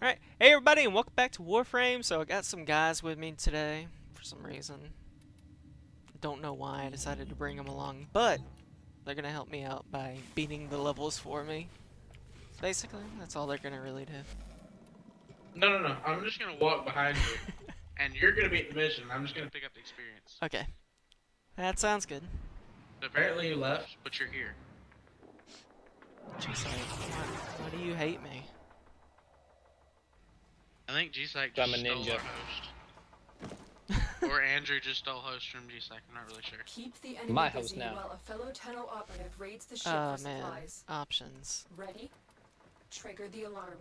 Alright, hey everybody and welcome back to Warframe. So I got some guys with me today for some reason. Don't know why I decided to bring them along, but they're gonna help me out by beating the levels for me. Basically, that's all they're gonna really do. No. I'm just gonna walk behind you, and you're gonna beat the mission. I'm just gonna pick up the experience. Okay, that sounds good. So apparently you left, but you're here. Just like, why do you hate me? I think G-Psych I'm just a stole ninja. our host. Or Andrew just stole host from G-Psych, I'm not really sure. Keep the enemy My busy host now. while a fellow tunnel operative raids the ship Oh for man, supplies. options. Ready? Trigger the alarm.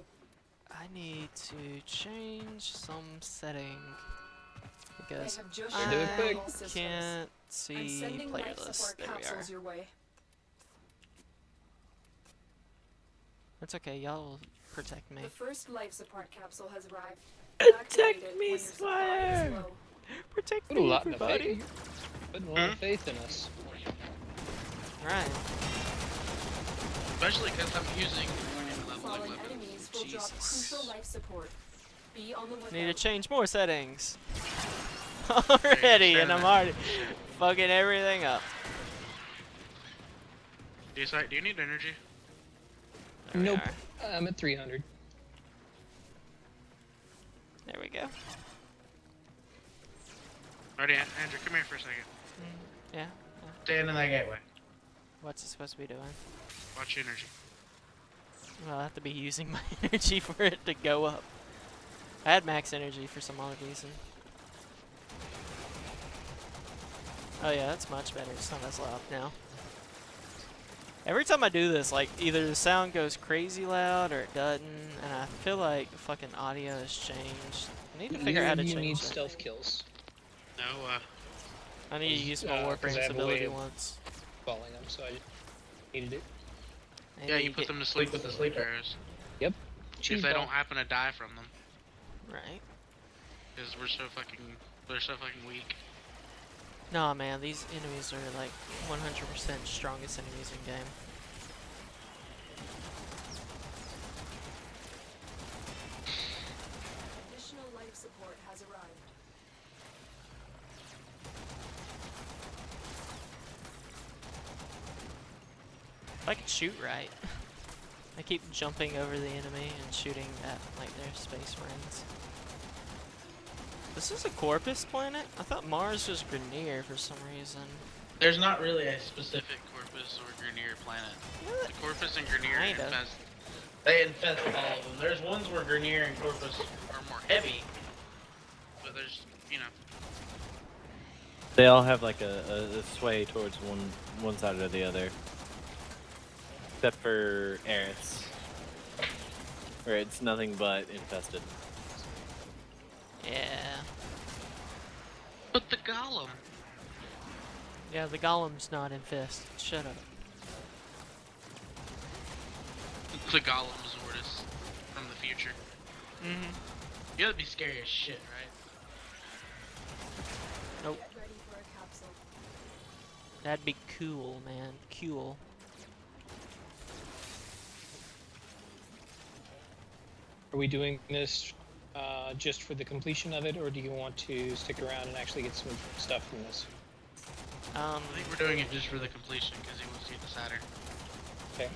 I need to change some setting because They have just Do it quick. all systems. can't I'm see sending player life list. support There we are. capsules your way. That's okay, y'all will protect me. The first life support capsule has arrived. Protect Activate it me, when your supply is Squire! low. Protect Put a me, lot of everybody! faith. Put a lot of faith in us. Right. Especially because I'm using fucking leveling Fallen weapons. enemies will drop Jesus. crucial life support. Be on the lookout. Need to change more settings. Already, and I'm already fucking everything up. G-Psych, do you need energy? There we Nope. are. I'm at 300. There we go. Alrighty, Andrew, come here for a second. Yeah. Stand in that gateway. What's it supposed to be doing? Watch energy. Well, I have to be using my energy for it to go up. I had max energy for some odd reason. Oh yeah, that's much better. It's not as loud now. Every time I do this, like, either the sound goes crazy loud or it doesn't, and I feel like the fucking audio has changed. I need to figure out how to You need change that. stealth kills. No, I need to use my 'cause I Warframe's have a way ability of- once. Falling them, so I needed it. I yeah, need you to put get- them to sleep with the sleep arrows. Yep. If Cheese they ball. don't happen to die from them. Right. Because they're so fucking weak. Nah, man, these enemies are like 100% strongest enemies in game. Additional life support has arrived. If I could shoot right. I keep jumping over the enemy and shooting at like their space marines. This is a Corpus planet? I thought Mars was Grenier for some reason. There's not really a specific Corpus or Grenier planet. The Corpus and Grenier Kinda. infest. They infest all of them. There's ones where Grenier and Corpus are more heavy, but there's, you know. They all have like a sway towards one side or the other. Except for Eris. Where it's nothing but infested. Yeah. But the Golem. Yeah, the golem's not infested. Shut up. The Golem Zordis from the future. Mm-hmm. Yeah, that'd be scary as shit, right? Nope. Get ready for a capsule. That'd be cool, man. Cool. Are we doing this just for the completion of it, or do you want to stick around and actually get some stuff from this? I think we're doing it just for the completion because he wants to get the Saturn. Okay.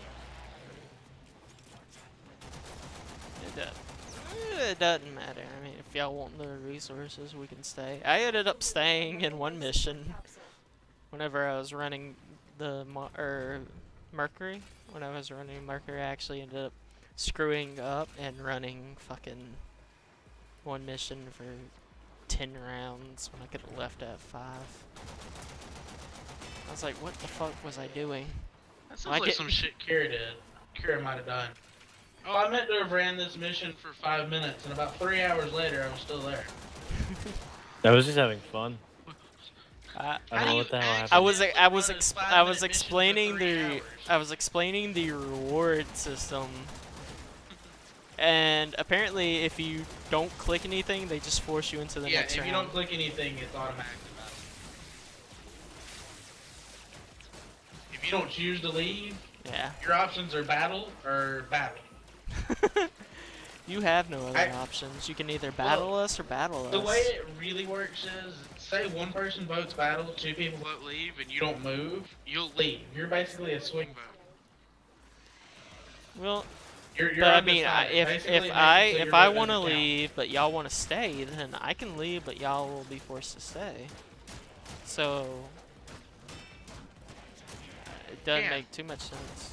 It doesn't matter. I mean, if y'all want the resources, we can stay. I ended up staying in one mission Capsule. whenever I was running the Mercury. When I was running Mercury, I actually ended up screwing up and running fucking one mission for 10 rounds when I could have left at 5. I was like, what the fuck was I doing? That I sounds like get- some shit Kira did. Kira might have done. Oh, I meant to have ran this mission for 5 minutes, and about 3 hours later, I was still there. I was just having fun. I, I don't know what the hell happened. I was accidentally I was run a ex 5-minute I was mission for explaining 3 the hours. I was explaining the reward system, and apparently if you don't click anything, they just force you into the Yeah, next if round. you don't click anything, it's automatically battle. If you don't choose to leave, Yeah. your options are battle or battle. You have no other I- options. You can either battle us or battle The us. way it really works is, say one person votes battle, 2 people vote leave, and you don't move, you'll leave. You're basically a swing vote. Well, You're but I mean, undecided. if Basically, it makes it so if your I vote want to doesn't count. leave, but y'all want to stay, then I can leave, but y'all will be forced to stay. So it doesn't Yeah. make too much sense.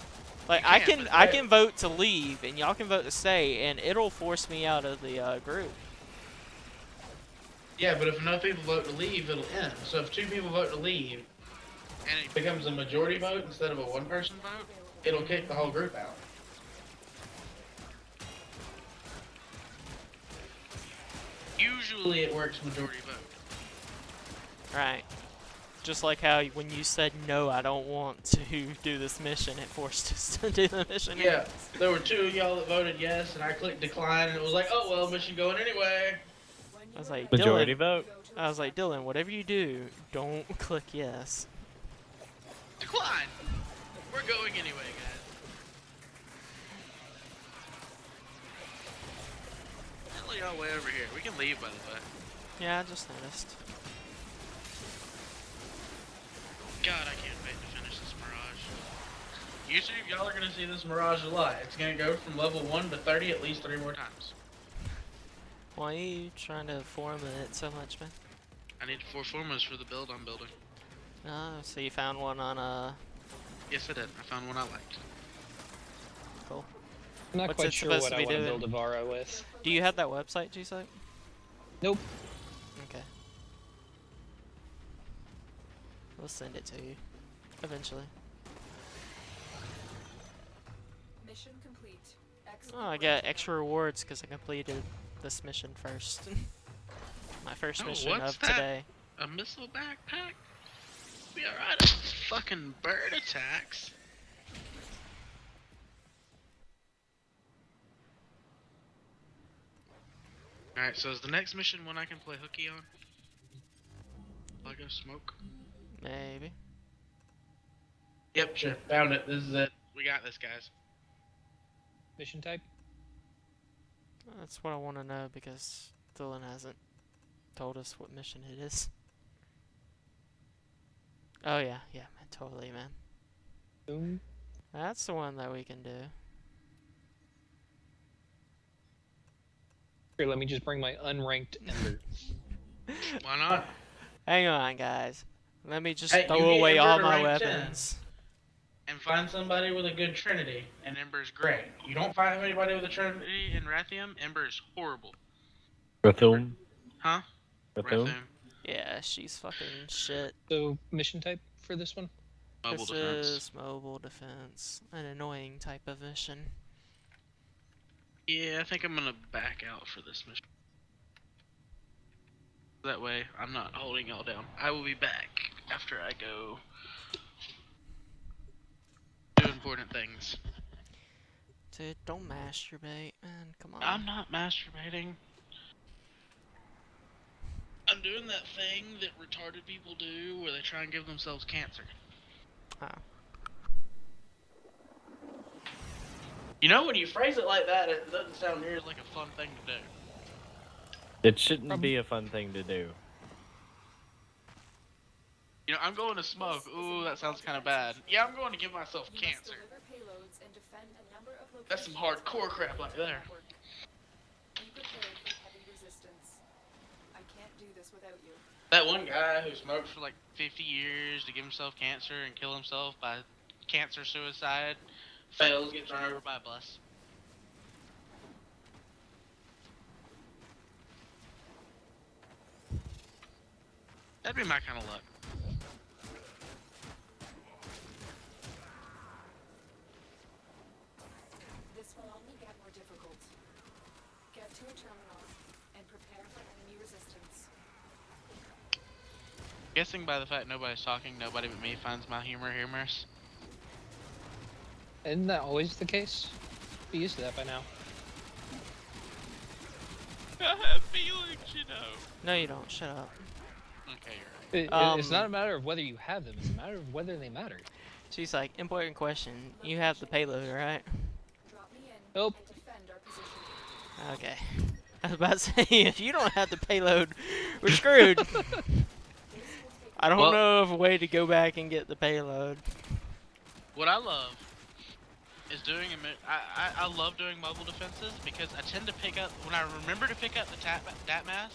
Like You I can, can but I that- can vote to leave, and y'all can vote to stay, and it'll force me out of the group. Yeah, but if enough people vote to leave, it'll end. So if 2 people vote to leave, and it becomes a majority vote instead of a one-person vote, it'll kick the whole group out. Usually it works majority vote. Right. Just like how when you said no, I don't want to do this mission, it forced us to do the mission. Yeah, there were 2 of y'all that voted yes, and I clicked decline, and it was like, oh well, mission going anyway. I was like, Majority Dylan, vote. I was like, Dylan, whatever you do, don't click yes. Decline! We're going anyway, guys. Hell y'all way over here. We can leave, by the way. Yeah, I just noticed. God, I can't wait to finish this Mirage. Usually, y'all are gonna see this Mirage a lot. It's gonna go from level 1 to 30 at least 3 more times. Why are you trying to form it so much, man? I need 4 formulas for the build I'm building. Oh, so you found one on Yes, I did. I found one I liked. cool. I'm not What's quite it sure supposed what to I be want to doing? build a Vara with. Do you have that website, G-Site? Nope. Okay. We'll send it to you. Eventually. Mission complete. Oh, I got extra rewards because I completed this mission first. My first Oh, mission what's of that? today. A missile backpack? We are out of fucking bird attacks. Alright, so is the next mission one I can play hooky on? I'll go smoke. Maybe. Yep, sure. Found it. This is it. We got this, guys. Mission type? That's what I want to know because Dylan hasn't told us what mission it is. Oh yeah, yeah, man, totally, man. Boom. That's the one that we can do. Here, let me just bring my unranked Ember. Why not? Hang on, guys. Let me just Hey, you throw get away Ember all to my rank 10. weapons. And find somebody with a good Trinity, and Ember's great. You don't find anybody with a Trinity in Rathium, Ember's horrible. Rathum. Huh? Rathum. Yeah, she's fucking shit. So, mission type for this one? Mobile This defense. is mobile defense. An annoying type of mission. Yeah, I think I'm gonna back out for this mission. That way, I'm not holding y'all down. I will be back after I go do important things. Dude, don't masturbate, man. Come on. I'm not masturbating. I'm doing that thing that retarded people do where they try and give themselves cancer. Oh. You know, when you phrase it like that, it doesn't sound near as like a fun thing to do. It shouldn't be a fun thing to do. You know, I'm going to smoke. Ooh, that sounds kind of bad. Yeah, I'm going to give myself You must cancer. deliver payloads and defend a number of That's some locations hardcore crap right there. Be prepared for heavy resistance. I can't do this without you. That one guy who smoked for like 50 years to give himself cancer and kill himself by cancer suicide fails, gets run over by a bus. That'd be my kind of luck. This will only get more difficult. Get to a terminal and prepare for enemy resistance. Guessing by the fact nobody's talking, nobody but me finds my humor humorous. Isn't that always the case? Be used to that by now. I have feelings, you know. No, you don't. Shut up. Okay, you're right. It's not a Um, matter of whether you have them, it's a matter of whether they matter. She's like, important question. You have the payload, right? Drop me in Nope. and defend our position. Okay. I was about to say, if you don't have the payload, we're screwed. I don't Well- know of a way to go back and get the payload. What I love is doing I love doing mobile defenses because I tend to pick up when I remember to pick up the dat mass.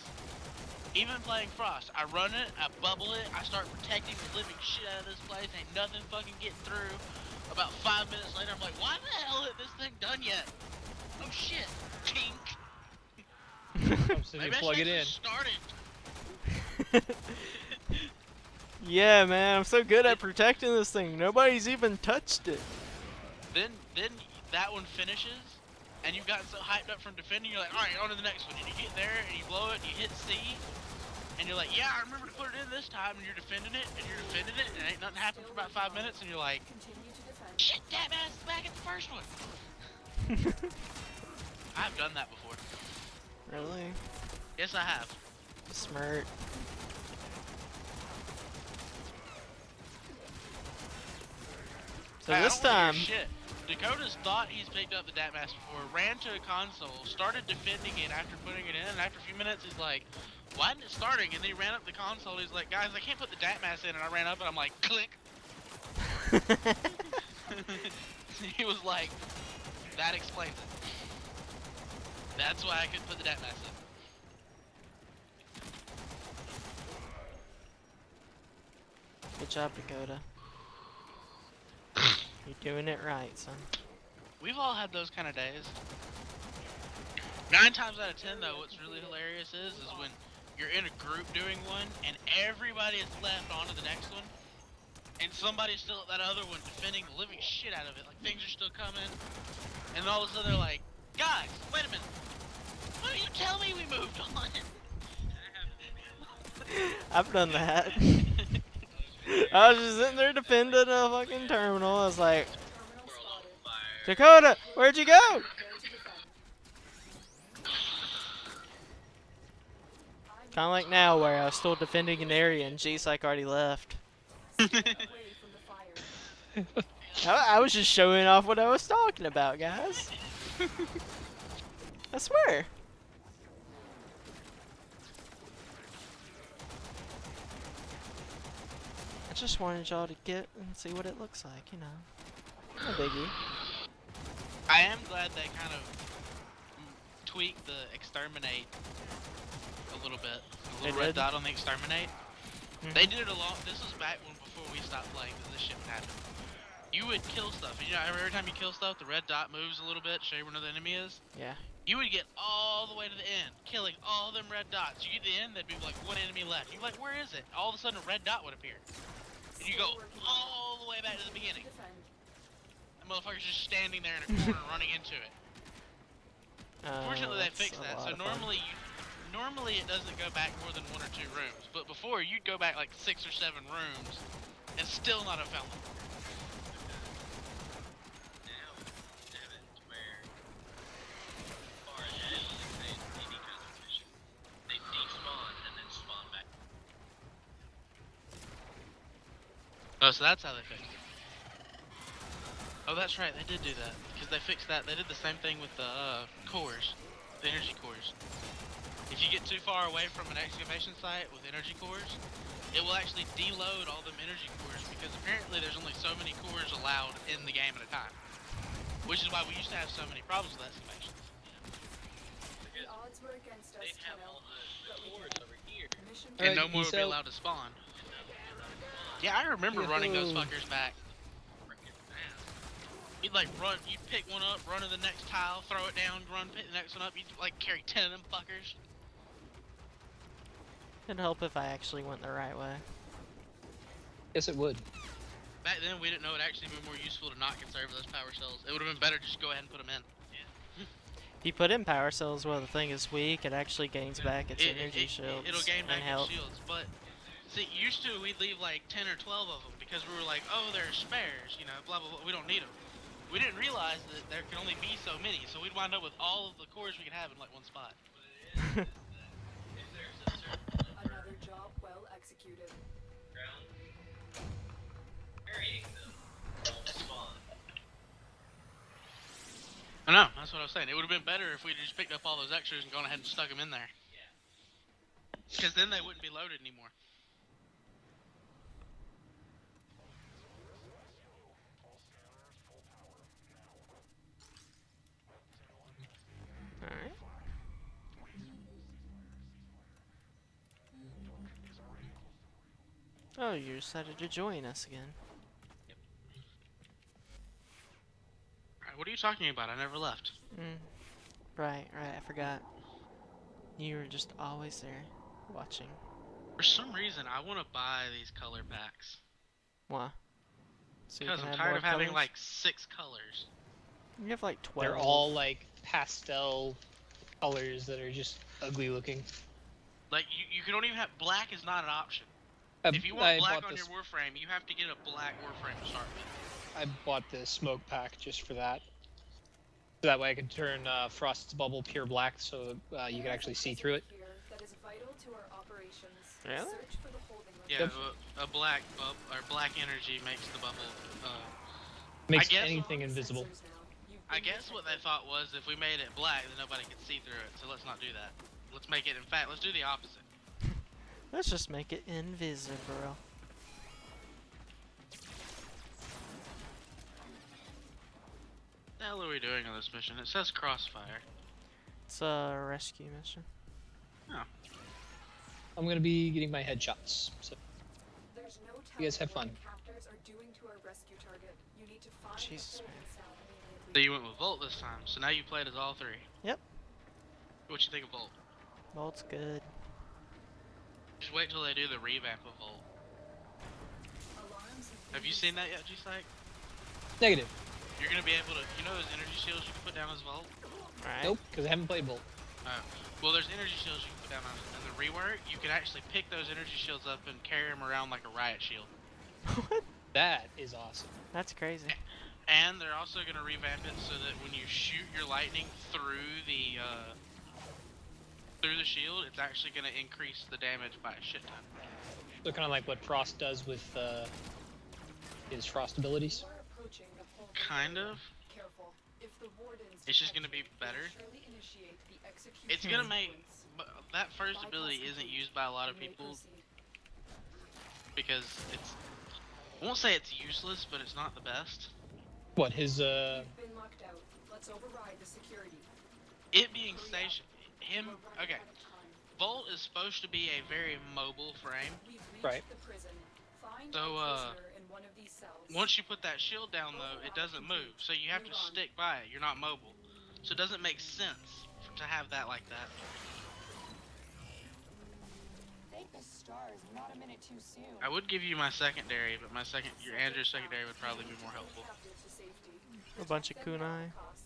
Even playing Frost, I run it, I bubble it, I start protecting the living shit out of this place. Ain't nothing fucking getting through. About 5 minutes later, I'm like, why the hell isn't this thing done yet? Oh shit, tink. So you Maybe I plug should it in. actually start it. Yeah, man, I'm so good at protecting this thing. Nobody's even touched it. Then that one finishes, and you've gotten so hyped up from defending, you're like, all right, on to the next one. And you get there, and you blow it, and you hit C, and you're like, yeah, I remember to put it in this time, and you're defending it, and ain't nothing happened for about 5 minutes, and you're like, Continue to defend. shit, that man's back at the first one. I've done that before. Really? Yes, I have. Smart. So Hey, I this don't wanna hear time, shit. Dakota's thought he's picked up the dat mass before, ran to a console, started defending it after putting it in, and after a few minutes he's like, why isn't it starting? And then he ran up the console, he's like, guys, I can't put the dat mass in, and I ran up and I'm like, click. He was like, that explains it. That's why I couldn't put the dat mass in. good job, Dakota. You're doing it right, son. We've all had those kind of days. 9 times out of 10 though, what's really hilarious is when you're in a group doing one and everybody is left on to the next one and somebody's still at that other one defending the living shit out of it, like things are still coming, and then all of a sudden they're like, guys, wait a minute, why don't you tell me we moved on? I've done that. I was just sitting there defending a fucking terminal. I was like, Terminal spotted. Dakota, where'd you go? Prepare to defend. Kind of like now, where I was still defending an area and G-Psych already left. Stay away from the fire. I was just showing off what I was talking about, guys. I swear. I just wanted y'all to get and see what it looks like, you know. No biggie. I am glad they kind of tweaked the exterminate a little bit. A They little red did? dot on the exterminate. Mhm. They did it a lot. This was back when before we stopped playing this shit would happen. You would kill stuff. And you know, every time you kill stuff, the red dot moves a little bit, show you where the enemy is. Yeah. You would get all the way to the end, killing all them red dots. You get to the end, there'd be like one enemy left. You're like, where is it? All of a sudden, a red dot would appear. And you go all the way back to the beginning. Defend. The motherfucker's just standing there in a corner running into it. Fortunately, they that's fixed a that. lot So of fun. normally it doesn't go back more than 1 or 2 rooms. But before, you'd go back like 6 or 7 rooms and still not have found them. Oh, so that's how they fixed it. Oh, that's right, they did do that. Because they fixed that. They did the same thing with the cores. The energy cores. If you get too far away from an excavation site with energy cores, it will actually deload all them energy cores because apparently there's only so many cores allowed in the game at a time. Which is why we used to have so many problems with excavations. The odds were against us, Tenno, but we did. Mission And Alright, no more would be so- allowed to spawn. Yeah, I remember running those Yoo-hoo. fuckers back. You'd like run, you'd pick one up, run to the next tile, throw it down, run, pick the next one up, you'd like carry 10 of them fuckers. It'd help if I actually went the right way. Yes, it would. Back then we didn't know it'd actually be more useful to not conserve those power cells. It would have been better just go ahead and put them in. If you put in power cells while the thing is weak, it actually gains back its energy shields It'll gain back and its health. shields, but see, used to we'd leave like 10 or 12 of them because we were like, oh, they're spares, you know, blah blah blah. We don't need them. We didn't realize that there could only be so many, so we'd wind up with all of the cores we could have in like one spot. another job well executed. I know, that's what I was saying. It would have been better if we just picked up all those extras and gone ahead and stuck them in there. Because then they wouldn't be loaded anymore. Alright. Oh, you decided to join us again. Alright, what are you talking about? I never left. Right, I forgot. You were just always there, watching. For some reason, I want to buy these color packs. Why? So you Because can I'm have tired more of having colors? like 6 colors. You have like 12. They're all like pastel colors that are just ugly looking. Like, you don't even have... Black is not an option. I, If you want I black bought on this, your Warframe, you have to get a black Warframe to start with. I bought the smoke pack just for that. So that way I could turn Frost's bubble pure black, so you can actually see through it. That is vital to our operations. Really? Search for the holding Yeah, Yep. a black bub or black energy makes the bubble. Makes guess- anything invisible. I guess what they thought was if we made it black, then nobody could see through it. So let's not do that. Let's make it. In fact, let's do the opposite. Let's just make it invisible. What the hell are we doing on this mission? It says crossfire. It's a rescue mission. I'm gonna be getting my headshots. So There's no You guys have telling fun. what the captors are doing to our rescue target. You need to find the Jesus, holding man. cell So immediately. you went with Volt this time. So now you played as all 3. Yep. What you think of Volt? Volt's good. Just wait till they do the revamp of Volt. Alarms Have you seen that yet, G-Psych? negative. You're gonna be able to. You know those energy shields you can put down as Volt? Alright. Nope, because I haven't played Bolt. Well, there's energy shields you can put down on in the rework. You can actually pick those energy shields up and carry them around like a riot shield. What? That is awesome. That's crazy. And they're also gonna revamp it so that when you shoot your lightning through the shield, it's actually gonna increase the damage by a shit ton. So kind of like what Frost does with his Frost abilities. We're approaching the holding Kind of. Careful. If the wardens It's just detect gonna be you, they'll better. surely initiate the execution It's gonna make. sequence. But that first ability isn't used by a lot of You may people proceed. because it's. I won't say it's useless, but it's not the best. What his You've been locked out. Let's override the security. It being stationed. Him. We're running Okay. out of time. Volt is supposed to be a very mobile frame. We've reached Right. the prison. Find So, a prisoner in one of these cells. Once you put that shield down, though, it doesn't move. So you have to stick by it. You're not mobile. So it doesn't make sense to have that like that. Thank the stars, not a minute too soon. I would give you my secondary, but your Andrew's secondary would probably be more helpful. Captive to safety. A bunch of Send down kunai. the costs.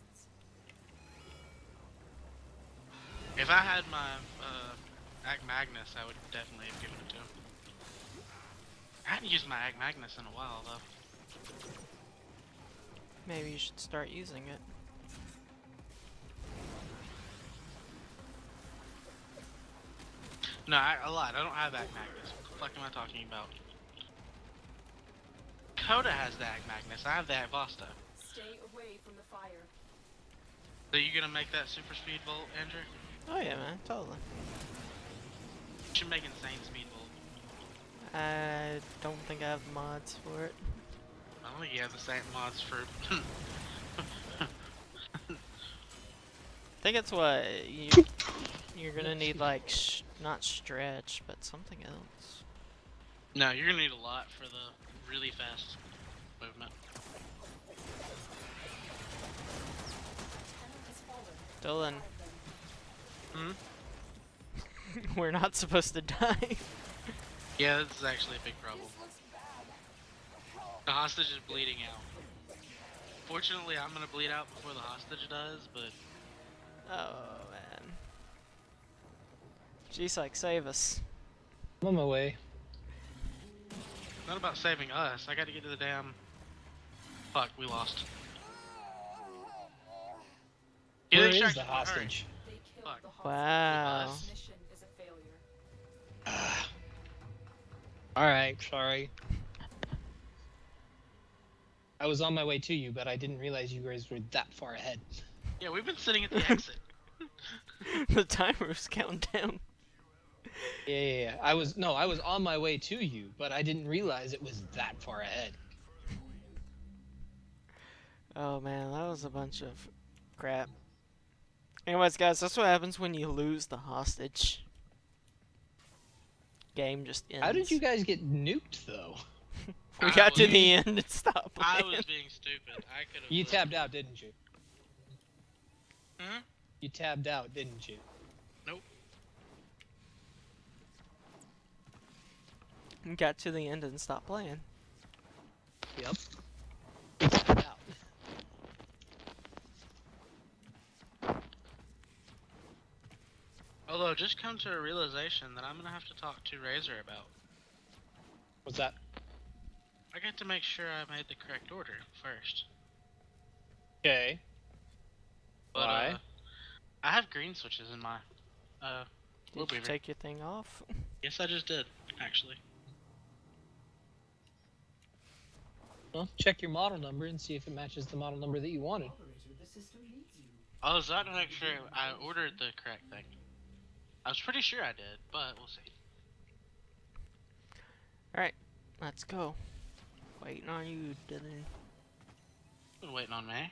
If I had my Ag Magnus, I would definitely have given it to him. I hadn't used my Ag Magnus in a while, though. Maybe you should start using it. No, I lied. I don't have Ag Magnus. What the fuck am I talking about? Coda has the Ag Magnus. I have the Vosta. Stay away from the fire. So you gonna make that super speed volt, Andrew? Oh yeah, man, totally. You should make insane speed volt. I don't think I have mods for it. I don't think you have the same mods for. I think it's what you're gonna need, like not stretch, but something else. No, you're gonna need a lot for the really fast movement. Dylan, Hmm? we're not supposed to die. Yeah, this is actually a big problem. The hostage is bleeding out. Fortunately, I'm gonna bleed out before the hostage does, but Oh man. Jeez, like save us. I'm on my way. it's not about saving us. I gotta get to the damn. Fuck, we lost. Get Where the is the extraction point, hurry. hostage? They killed Fuck. the hostage. Wow. Us. Mission is a failure. Alright, sorry. I was on my way to you, but I didn't realize you guys were that far ahead. Yeah, we've been sitting at the exit. The timer's counting down. Yeah. I was on my way to you, but I didn't realize it was that far ahead. Oh man, that was a bunch of crap. Anyways, guys, that's what happens when you lose the hostage. Game just ends. How did you guys get nuked though? We I got to was- the end and stopped I playing. was being stupid. I could have. You tabbed out, didn't you? Huh? You tabbed out, didn't you? Nope. We got to the end and stopped playing. Yep. You tabbed out. Although, just come to a realization that I'm gonna have to talk to Razor about. What's that? I got to make sure I made the correct order first. Okay. But, Why? I have green switches in my Did you Warweaver. take your thing off? Yes, I just did, actually. Well, check your model number and see if it matches the model number that you wanted. I was not to make sure I ordered the correct thing. I was pretty sure I did, but we'll see. Alright, let's go. Waiting on you, Dylan. Been waiting on me.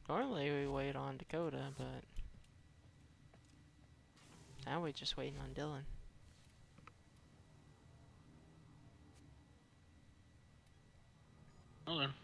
Normally we wait on Dakota, but now we're just waiting on Dylan. Hold on.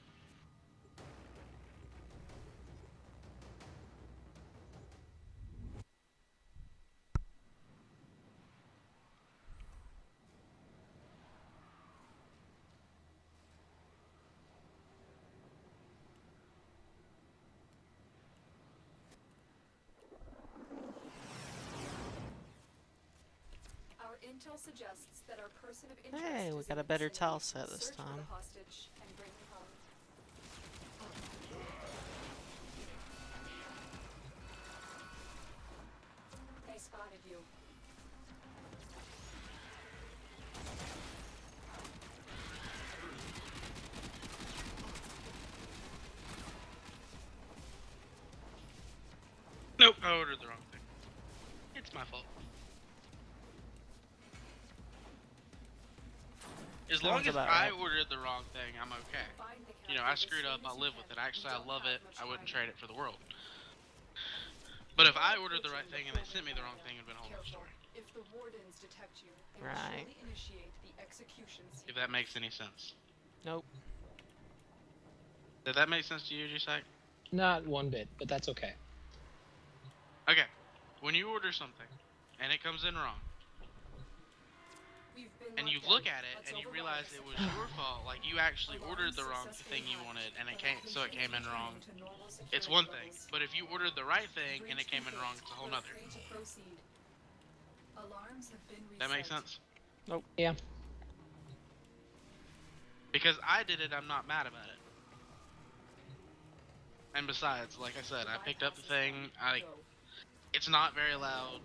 Our intel suggests that our person of interest Hey, we is got in a better the tile vicinity. set this Search for time. the hostage and bring him home. They spotted you. Nope, I ordered the wrong thing. It's my fault. As long Sounds as about I right. ordered the wrong thing, I'm okay. Find the You know, I captive screwed as up, soon I'll as you live with can. it. Actually, I Don't love have it. much I wouldn't time. trade it for the world. But if I ordered the right thing and they sent me the wrong thing, it'd been a whole other Careful. story. If the wardens detect you, they Right. will surely initiate the execution If that makes any sense. Nope. Did that make sense to you, G-Sack? Not one bit, but that's okay. Okay. When you order something, and it comes in wrong, We've been and you locked look in. at it, Let's and you override realize this it was attack. your fault, like you actually ordered the wrong thing you wanted, and it came, so it came in wrong, it's one thing. But if you ordered the right thing, and it came in wrong, it's a whole nother. Alarms have been That makes reset. sense? Yeah. Because I did it, I'm not mad about it. And besides, like I said, I picked up the thing, Go. it's not very loud,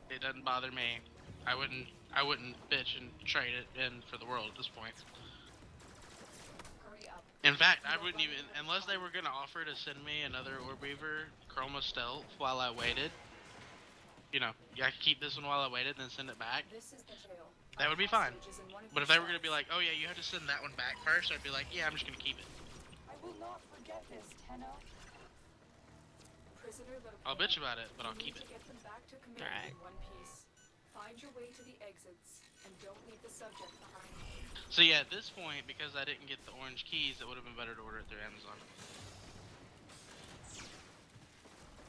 it doesn't bother me. I wouldn't bitch and trade it in for the world at this point. Hurry up. In fact, I wouldn't even, unless they were gonna offer to send me another Orb Weaver Chroma Stealth while I waited. You know, I could keep this one while I waited, then send it back. This is the jail. That would be fine. Hostage is in one of But if your they were gonna be cells. like, oh yeah, you have to send that one back first, I'd be like, yeah, I'm just gonna keep it. I will not forget this, Tenno. Prisoner located. I'll bitch about it, but I'll You keep need it. to get them back to command Alright. in one piece. Find your way to the exits and don't leave the subject behind. So yeah, at this point, because I didn't get the orange keys, it would have been better to order it through Amazon.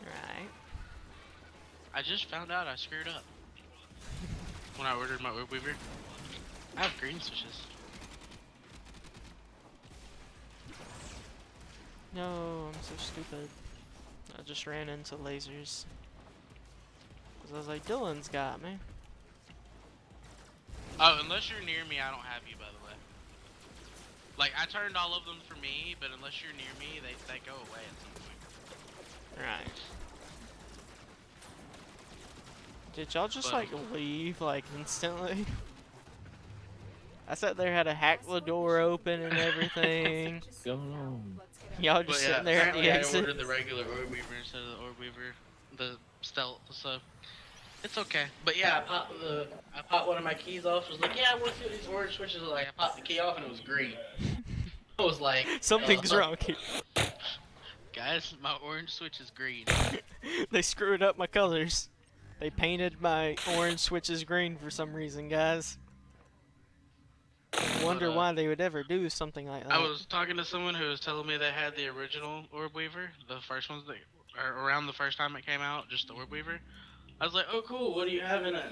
Alright. I just found out I screwed up when I ordered my Orb Weaver. I have green switches. No, I'm so stupid. I just ran into lasers. Cause I was like, Dylan's got me. Oh, unless you're near me, I don't have you, by the way. Like, I turned all of them for me, but unless you're near me, they go away at some point. Right. Did y'all just But- like leave like instantly? I sat there, had to hack the door open and everything. Going on? Y'all just But yeah, sitting there at the apparently I exit. ordered the regular Orb Weaver instead of the Orb Weaver, the stealth. So it's okay. But yeah, I popped one of my keys off. Was like, yeah, I want to see what these orange switches are like. I popped the key off and it was green. I was like, Something's wrong here. guys, my orange switch is green. They screwed up my colors. They painted my orange switches green for some reason, guys. I wonder why they would ever do something like that. I was talking to someone who was telling me they had the original Orb Weaver, the first ones that are around the first time it came out, just the Orb Weaver. I was like, oh cool, what do you have in it?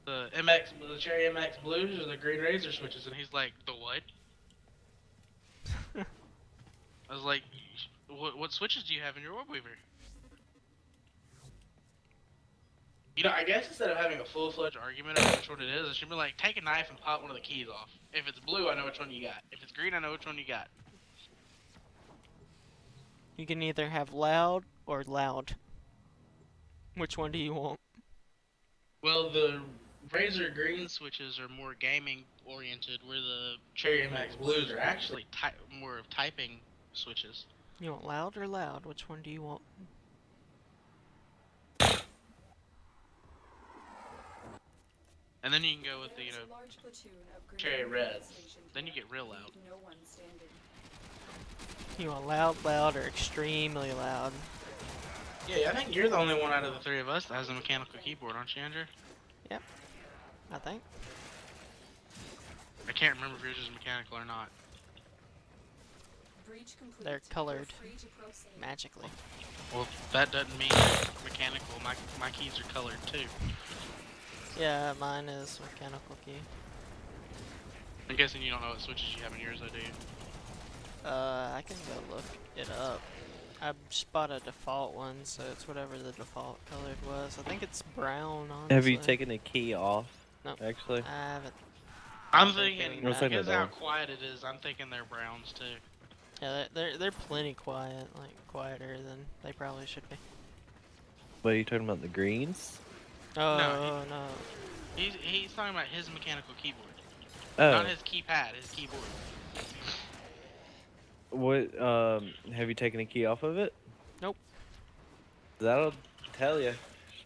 The the Cherry MX Blues or the Green Razor switches? And he's like, the what? I was like, what switches do you have in your Orb Weaver? You know, I guess instead of having a full-fledged argument about which one it is, it should be like, take a knife and pop one of the keys off. If it's blue, I know which one you got. If it's green, I know which one you got. You can either have loud or loud. Which one do you want? Well, the Razor Green switches are more gaming-oriented, where the Cherry MX Blues are actually more of typing switches. You want loud or loud? Which one do you want? And then you can go with the, Cherry Reds. Then you get real loud. You want loud, loud, or extremely loud? Yeah, I think you're the only one out of the three of us that has a mechanical keyboard, aren't you, Andrew? Yep, I think. I can't remember if yours is mechanical or not. They're colored magically. Well, that doesn't mean mechanical. My keys are colored too. Yeah, mine is mechanical key. I'm guessing you don't know what switches you have in yours, though, do you? I can go look it up. I just bought a default one, so it's whatever the default colored was. I think it's brown, honestly. Have you taken the key off? No. Actually? I haven't. I'm Thinking thinking, that. because how quiet it is, I'm thinking they're browns too. Yeah, they're plenty quiet, like quieter than they probably should be. What are you talking about? The greens? Oh, No, no. He's talking about his mechanical keyboard. Oh. Not his keypad, his keyboard. What, have you taken a key off of it? Nope. That'll tell you.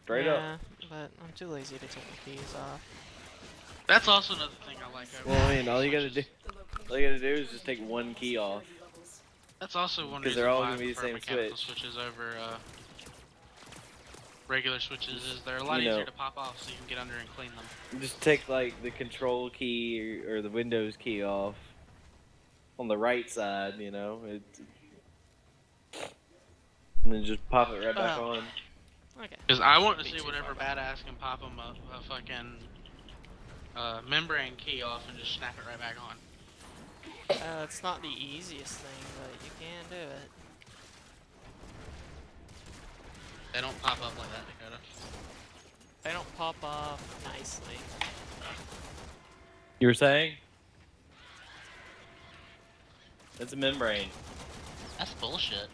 Straight up. Yeah, but I'm too lazy to take the keys off. That's also another thing I like over Well, I mean, all you gotta do is just take one key off. That's also one 'Cause reason they're all why I gonna be the prefer same mechanical switch. switches over regular switches, is they're a lot You know. easier to pop off so you can get under and clean them. Just take, like, the control key or the Windows key off. On the right side, you know? And then just pop it right back Oh. on. Okay. Because I want to Be see too whatever far. badass can pop them a fucking membrane key off and just snap it right back on. It's not the easiest thing, but you can do it. They don't pop up like that, Dakota. They don't pop off nicely. You were saying? It's a membrane. That's bullshit.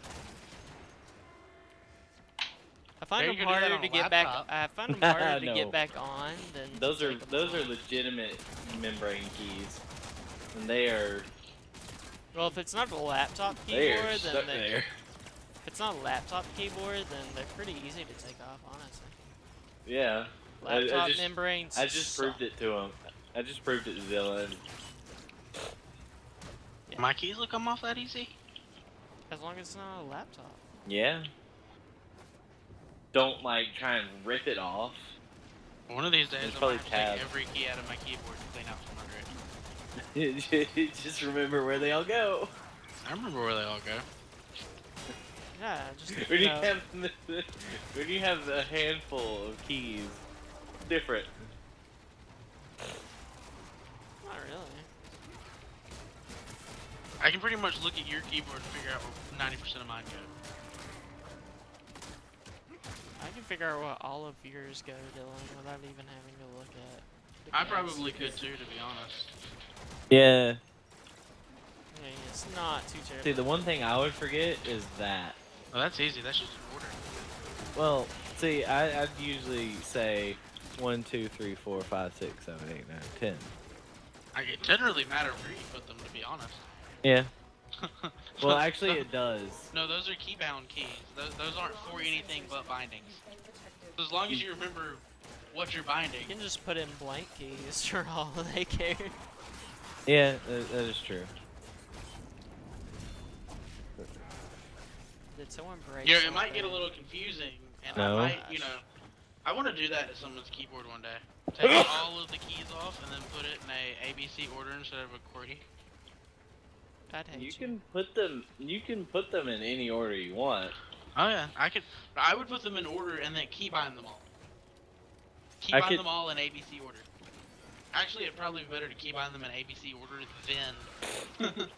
I find There, them you can do that harder on to a get back. laptop. I find them harder to No. get back on than. to Those are take 'em off. legitimate membrane keys. And they are Well, if it's not a laptop they are keyboard, stuck then there. if it's not a laptop keyboard, then they're pretty easy to take off, honestly. Yeah. Laptop membranes. I just suck. proved it to him. I just proved it to Dylan. Yeah. My keys will come off that easy? As long as it's not a laptop. Yeah. Don't like try and rip it off. One of these days, It's I'm probably going to have to tab. take every key out of my keyboard and clean out from under it. Just remember where they all go. I remember where they all go. Yeah, just When you no. have when you have a handful of keys, different. Not really. I can pretty much look at your keyboard and figure out where 90% of mine go. I can figure out what all of yours go, Dylan, without even having to look at. the I keys. probably could too, to be honest. Yeah. I mean, it's not too terrible. See, the one thing I would forget is that. Well, that's easy. That's just an order. Well, see, I'd usually say 1, 2, 3, 4, 5, 6, 7, 8, 9, 10. It doesn't really matter where you put them, to be honest. Yeah. Well, actually, it does. No, those are keybound keys. Those aren't for anything but bindings. So as long as you remember what you're binding. You can just put in blank keys for all they care. Yeah, that is true. Did someone break Yeah, it might get a something? little confusing, and No. I might, I want to do that to someone's keyboard one day. Take all of the keys off and then put it in a ABC order instead of a QWERTY. I'd hate You you. can put them. You can put them in any order you want. Oh yeah, I would put them in order and then keybind them all. I Keybind could- them all in ABC order. Actually, it'd probably be better to keybind them in ABC order than.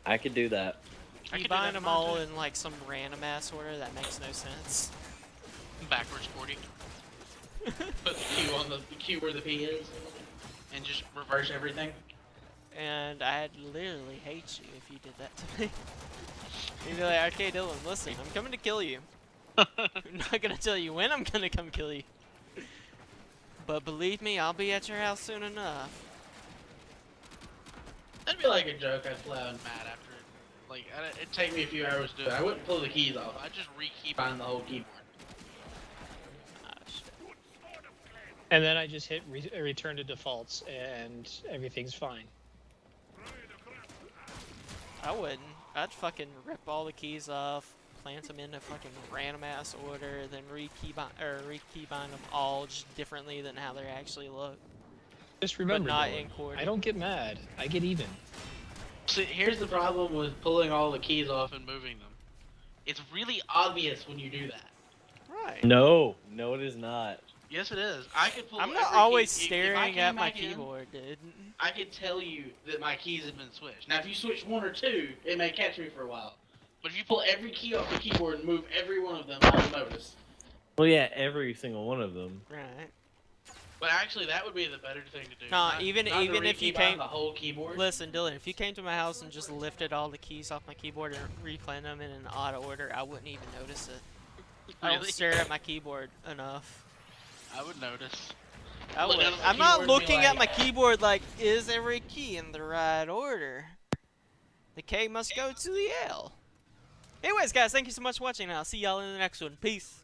I could do that. I You could do that bind them tomorrow, all too. in like some random ass order that makes no sense. Backwards QWERTY. Put the Q on the Q where the P is, and just reverse everything. And I'd literally hate you if you did that to me. You'd be like, okay, Dylan, listen, I'm coming to kill you. I'm not gonna tell you when I'm gonna come kill you. But believe me, I'll be at your house soon enough. That'd be like a joke I'd play on Matt after. Like, it'd take me a few hours to do it. I wouldn't pull the keys off. I'd just re-keybind the whole keyboard. Ah, shit. And then I just hit return to defaults, and everything's fine. I wouldn't. I'd fucking rip all the keys off, plant them in a fucking random ass order, then re-keybind them all just differently than how they actually look. Just remember, not Dylan, in QWERTY. I don't get mad. I get even. See, here's the problem with pulling all the keys off and moving them. It's really obvious when you do that. Right. No, no, it is not. Yes, it is. I could pull. I'm every not always key. If I staring came at my back in, keyboard, dude. I could tell you that my keys have been switched. Now, if you switch one or two, it may catch me for a while. But if you pull every key off the keyboard and move every one of them, I'll notice. Well, yeah, every single one of them. Right. But actually, that would be the better thing to do. Nah, Not even to if you re-keybind came, the whole keyboard. listen, Dylan, if you came to my house and just lifted all the keys off my keyboard and replanted them in an odd order, I wouldn't even notice it. I don't Really? stare at my keyboard enough. I would notice. I Look would. down at my I'm not keyboard and be looking at like- my keyboard like, is every key in the right order? The K must go to the L. Anyways, guys, thank you so much for watching, and I'll see y'all in the next one. Peace.